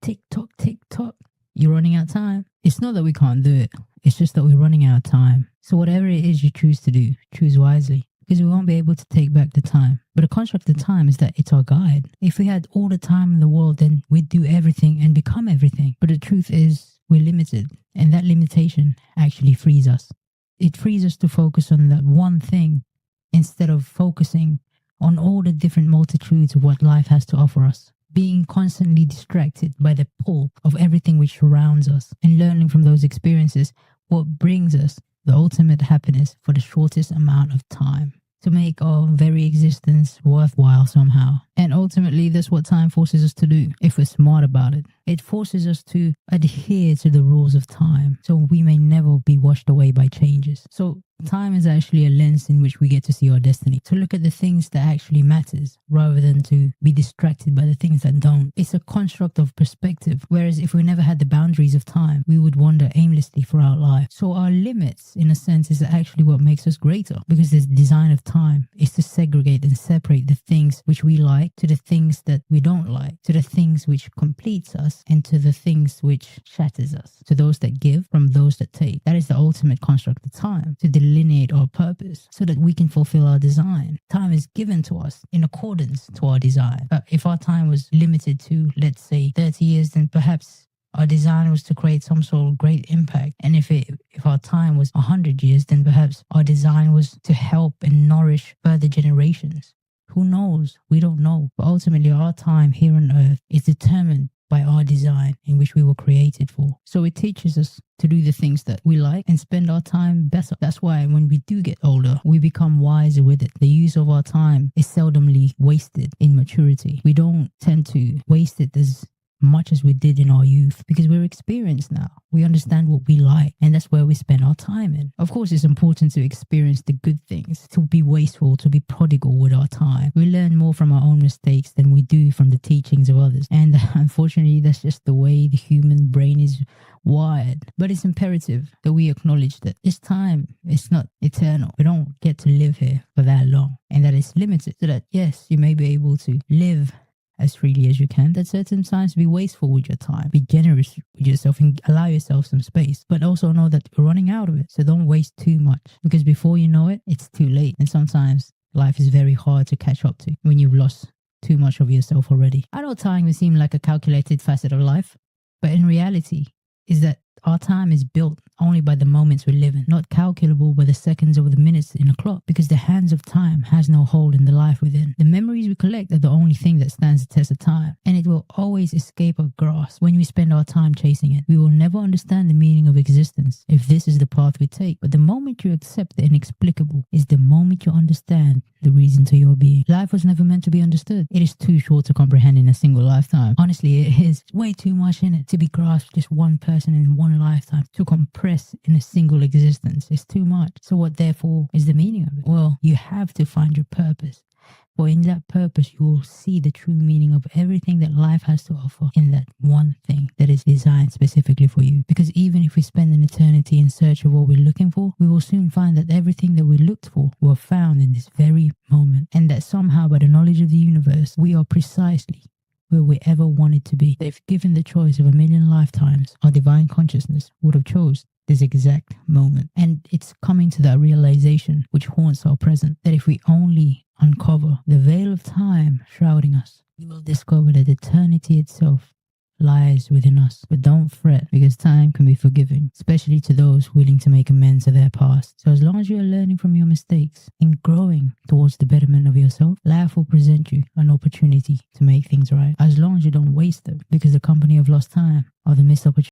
tick tock, you're running out of time. It's not that we can't do it. It's just that we're running out of time. So whatever it is you choose to do, choose wisely, because we won't be able to take back the time. But the construct of time is that it's our guide. If we had all the time in the world, then we'd do everything and become everything. But the truth is, we're limited, and that limitation actually frees us. It frees us to focus on that one thing instead of focusing on all the different multitudes of what life has to offer us. Being constantly distracted by the pull of everything which surrounds us and learning from those experiences what brings us the ultimate happiness for the shortest amount of time, to make our very existence worthwhile somehow. And ultimately, that's what time forces us to do, if we're smart about it. It forces us to adhere to the rules of time, so we may never be washed away by changes. So time is actually a lens in which we get to see our destiny, to look at the things that actually matters, rather than to be distracted by the things that don't. It's a construct of perspective, whereas if we never had the boundaries of time, we would wander aimlessly throughout life. So our limits, in a sense, is actually what makes us greater, because this design of time is to segregate and separate the things which we like to the things that we don't like, to the things which completes us and to the things which shatters us, to those that give from those that take. That is the ultimate construct of time, to delineate our purpose so that we can fulfill our design. Time is given to us in accordance to our design. But if our time was limited to, let's say, 30 years, then perhaps our design was to create some sort of great impact. And if our time was 100 years, then perhaps our design was to help and nourish further generations. Who knows? We don't know. But ultimately, our time here on earth is determined by our design in which we were created for. So it teaches us to do the things that we like and spend our time better. That's why when we do get older, we become wiser with it. The use of our time is seldomly wasted in maturity. We don't tend to waste it as much as we did in our youth, because we're experienced now. We understand what we like, and that's where we spend our time in. Of course, it's important to experience the good things, to be wasteful, to be prodigal with our time. We learn more from our own mistakes than we do from the teachings of others. And unfortunately, that's just the way the human brain is wired. But it's imperative that we acknowledge that this time is not eternal. We don't get to live here for that long, and that it's limited. So that, yes, you may be able to live as freely as you can. At certain times, be wasteful with your time. Be generous with yourself and allow yourself some space. But also know that you're running out of it. So don't waste too much, because before you know it, it's too late. And sometimes life is very hard to catch up to when you've lost too much of yourself already. I know time may seem like a calculated facet of life, but in reality, is that our time is built only by the moments we live in, not calculable by the seconds or the minutes in a clock, because the hands of time has no hold in the life within. The memories we collect are the only thing that stands the test of time, and it will always escape our grasp when we spend our time chasing it. We will never understand the meaning of existence if this is the path we take, but the moment you accept the inexplicable is the moment you understand the reason to your being. Life was never meant to be understood. It is too short to comprehend in a single lifetime. Honestly, it is way too much in it to be grasped just one person in one lifetime. To compress in a single existence is too much. So what therefore is the meaning of it? Well, you have to find your purpose. For in that purpose, you will see the true meaning of everything that life has to offer in that one thing that is designed specifically for you. Because even if we spend an eternity in search of what we're looking for, we will soon find that everything that we looked for were found in this very moment. And that somehow, by the knowledge of the universe, we are precisely where we ever wanted to be. If given the choice of 1,000,000 lifetimes, our divine consciousness would have chose this exact moment. And it's coming to that realization which haunts our present, that if we only uncover the veil of time shrouding us, we will discover that eternity itself lies within us. But don't fret, because time can be forgiving, especially to those willing to make amends for their past. So as long as you are learning from your mistakes and growing towards the betterment of yourself, life will present you an opportunity to make things right, as long as you don't waste them, because the company of lost time are the missed opportunities.